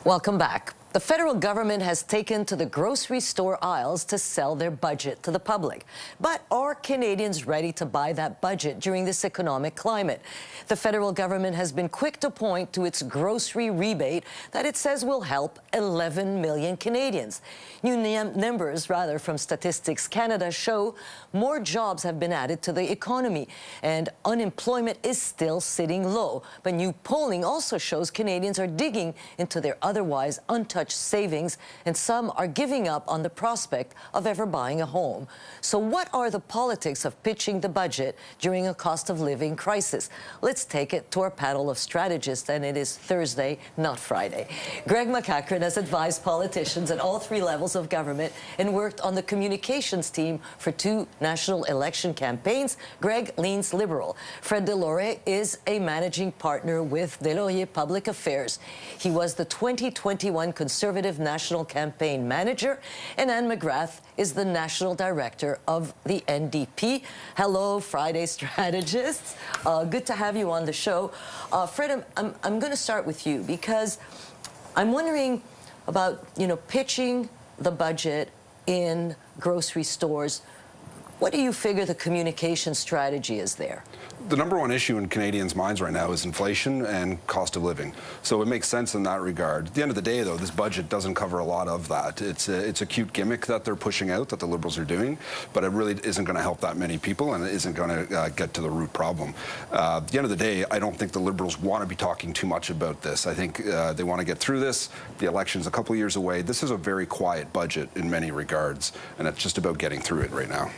Welcome back. The federal government has taken to the grocery store aisles to sell their budget to the public. But are Canadians ready to buy that budget during this economic climate? The federal government has been quick to point to its grocery rebate that it says will help 11 million Canadians. New numbers, from Statistics Canada show more jobs have been added to the economy, and unemployment is still sitting low. But new polling also shows Canadians are digging into their otherwise untouched savings, and some are giving up on the prospect of ever buying a home. So what are the politics of pitching the budget during a cost of living crisis? Let's take it to our panel of strategists, and it is Thursday, not Friday. Greg McEachran has advised politicians at all three levels of government and worked on the communications team for 2 national election campaigns. Greg leans Liberal. Fred Delorre is a managing partner with Delorre Public Affairs. He was the 2021 Conservative National Campaign Manager, and Anne McGrath is the National Director of the NDP. Hello, Friday strategists. Good to have you on the show. Fred, I'm going to start with you because I'm wondering about, pitching the budget in grocery stores. What do you figure the communication strategy is there? The number one issue in Canadians' minds right now is inflation and cost of living. So it makes sense in that regard. At the end of the day, though, this budget doesn't cover a lot of that. It's a cute gimmick that they're pushing out, that the Liberals are doing, but it really isn't going to help that many people, and it isn't going to get to the root problem. At the end of the day, I don't think the Liberals want to be talking too much about this. I think they want to get through this. The election's a couple of years away. This is a very quiet budget in many regards, and it's just about getting through it right now.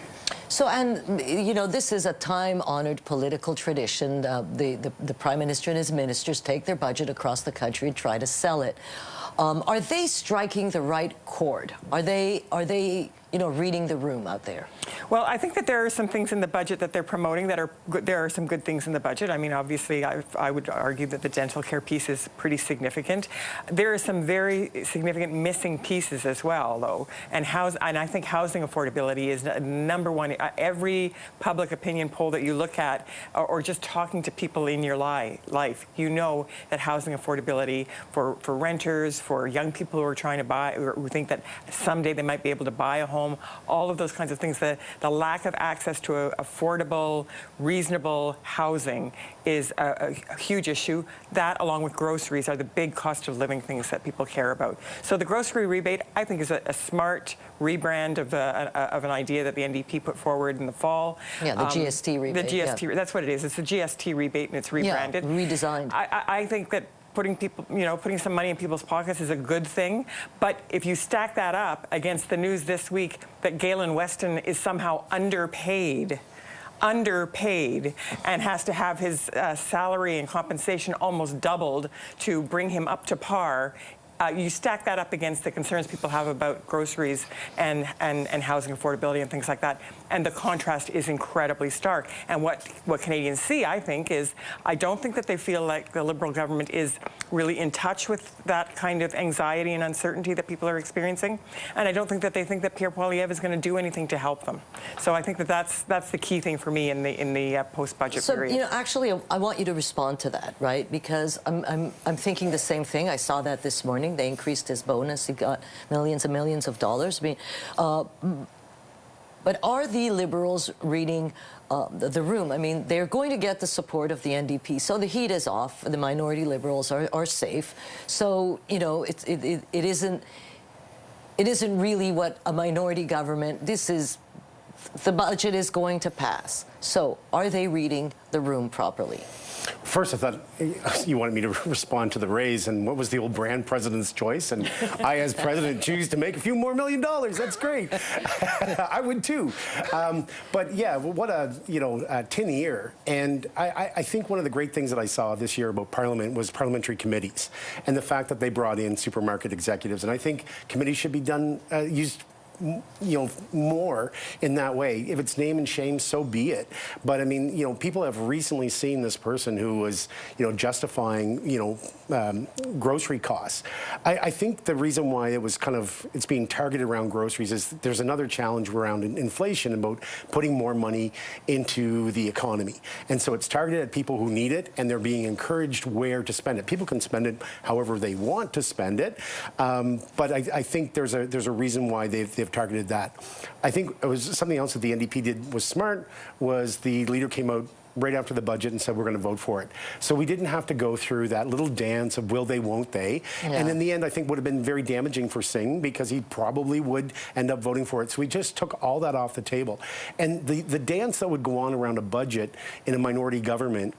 So, and, this is a time-honored political tradition. The Prime Minister and his ministers take their budget across the country and try to sell it. Are they striking the right chord? Are they reading the room out there? Well, I think that there are some things in the budget that they're promoting that are good. There are some good things in the budget. I mean, obviously, I would argue that the dental care piece is pretty significant. There are some very significant missing pieces as well, though. And I think housing affordability is number one. Every public opinion poll that you look at, or just talking to people in your life, you know that housing affordability for renters, for young people who are trying to buy, or who think that someday they might be able to buy a home, all of those kinds of things. The lack of access to affordable, reasonable housing is a huge issue. That, along with groceries, are the big cost of living things that people care about. So the grocery rebate, I think, is a smart rebrand of an idea that the NDP put forward in the fall. Yeah, the GST rebate. The GST, that's what it is. It's a GST rebate, and it's rebranded. Yeah, redesigned. I think that putting some money in people's pockets is a good thing. But if you stack that up against the news this week that Galen Weston is somehow underpaid, and has to have his salary and compensation almost doubled to bring him up to par, you stack that up against the concerns people have about groceries and housing affordability and things like that, and the contrast is incredibly stark. And what Canadians see, I think, is I don't think that they feel like the Liberal government is really in touch with that kind of anxiety and uncertainty that people are experiencing, and I don't think that they think that Pierre Poilievre is going to do anything to help them. So I think that that's the key thing for me in the post-budget period. So, actually, I want you to respond to that, right? Because I'm thinking the same thing. I saw that this morning. They increased his bonus. He got millions and millions of dollars. I mean, but are the Liberals reading the room? I mean, they're going to get the support of the NDP, so the heat is off. The minority Liberals are safe. So, it isn't really what a minority government. The budget is going to pass. So, are they reading the room properly? First, I thought you wanted me to respond to the raise, and what was the old brand president's choice? And I, as president, choose to make a few more $1 million. That's great. I would too. But yeah, what a tin ear. And I think one of the great things that I saw this year about Parliament was parliamentary committees, and the fact that they brought in supermarket executives. And I think committees should be used more in that way. If it's name and shame, so be it. But I mean, people have recently seen this person who was, justifying, grocery costs. I think the reason why it's being targeted around groceries is there's another challenge around inflation about putting more money into the economy. And so it's targeted at people who need it, and they're being encouraged where to spend it. People can spend it however they want to spend it, but I think there's a reason why they've targeted that. I think it was something else that the NDP did was smart, was the leader came out right after the budget and said we're going to vote for it. So we didn't have to go through that little dance of will they, won't they. Yeah. And in the end, I think would have been very damaging for Singh because he probably would end up voting for it. So we just took all that off the table. And the dance that would go on around a budget in a minority government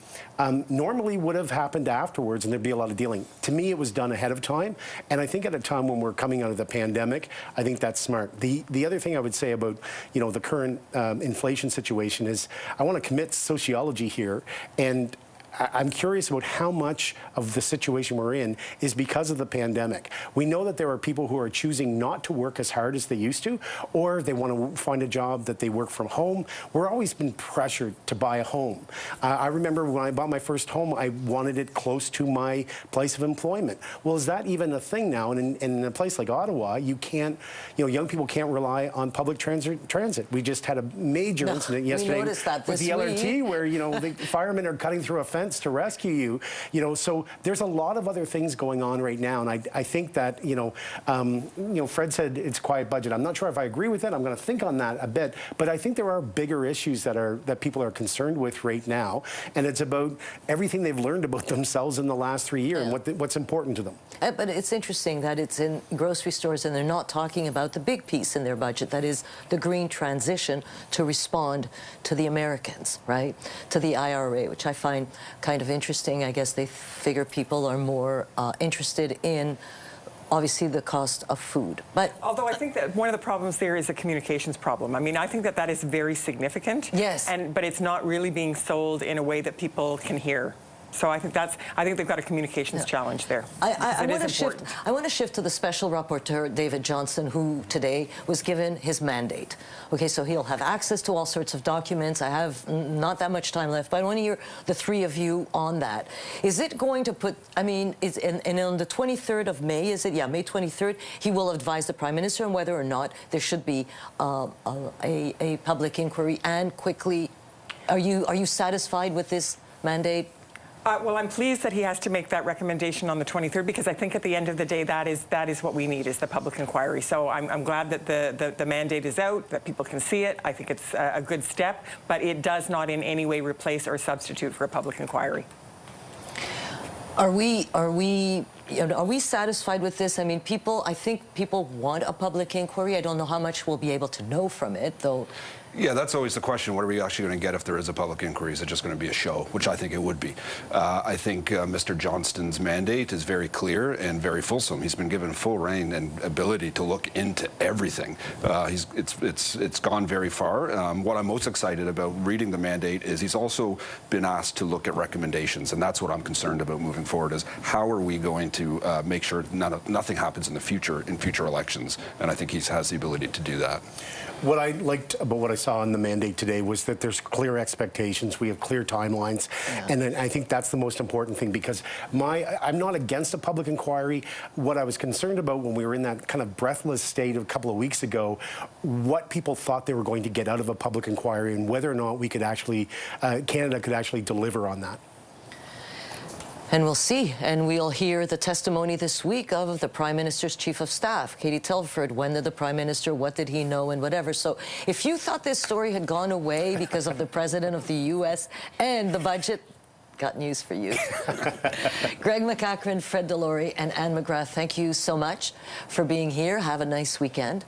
normally would have happened afterwards and there'd be a lot of dealing. To me, it was done ahead of time. And I think at a time when we're coming out of the pandemic, I think that's smart. The other thing I would say about, the current inflation situation is I want to commit sociology here, and I'm curious about how much of the situation we're in is because of the pandemic. We know that there are people who are choosing not to work as hard as they used to, or they want to find a job that they work from home. We're always been pressured to buy a home. I remember when I bought my first home, I wanted it close to my place of employment. Well, is that even a thing now? And in a place like Ottawa, you can't, young people can't rely on public transit. We just had a major incident yesterday with the LRT where, the firemen are cutting through a fence to rescue you, so there's a lot of other things going on right now, and I think that, Fred said it's quiet budget. I'm not sure if I agree with it. I'm going to think on that a bit, but I think there are bigger issues that people are concerned with right now, and it's about everything they've learned about themselves in the last 3 years and what's important to them. But it's interesting that it's in grocery stores and they're not talking about the big piece in their budget, that is the green transition to respond to the Americans, right? To the IRA, which I find kind of interesting. I guess they figure people are more interested in obviously the cost of food. But although I think that one of the problems there is a communications problem. I mean, I think that is very significant. Yes. But it's not really being sold in a way that people can hear. So I think they've got a communications challenge there. I want to shift to the special rapporteur, David Johnston, who today was given his mandate. Okay, so he'll have access to all sorts of documents. I have not that much time left, but I want to hear the three of you on that. Is it going to put, I mean, and on the 23rd of May, is it? Yeah, May 23rd, he will advise the Prime Minister on whether or not there should be a public inquiry, and quickly. Are you satisfied with this mandate? Well, I'm pleased that he has to make that recommendation on the 23rd, because I think at the end of the day, that is what we need, is the public inquiry. So I'm glad that the mandate is out, that people can see it. I think it's a good step, but it does not in any way replace or substitute for a public inquiry. Are we satisfied with this? I mean, I think people want a public inquiry. I don't know how much we'll be able to know from it, though. Yeah, that's always the question. What are we actually going to get if there is a public inquiry? Is it just going to be a show? Which I think it would be. I think Mr. Johnston's mandate is very clear and very fulsome. He's been given full reign and ability to look into everything. It's gone very far. What I'm most excited about reading the mandate is he's also been asked to look at recommendations, and that's what I'm concerned about moving forward, is how are we going to make sure nothing happens in the future, in future elections, and I think he has the ability to do that. What I liked about what I saw in the mandate today was that there's clear expectations, we have clear timelines, and then I think that's the most important thing, because I'm not against a public inquiry. What I was concerned about when we were in that kind of breathless state a couple of weeks ago, what people thought they were going to get out of a public inquiry and whether or not we could actually, Canada could actually deliver on that. And we'll see, and we'll hear the testimony this week of the Prime Minister's Chief of Staff, Katie Telford. When did the Prime Minister, what did he know, and whatever. So if you thought this story had gone away because of the President of the U.S. and the budget, got news for you. Greg McCachran, Fred Delory, and Anne McGrath, thank you so much for being here. Have a nice weekend.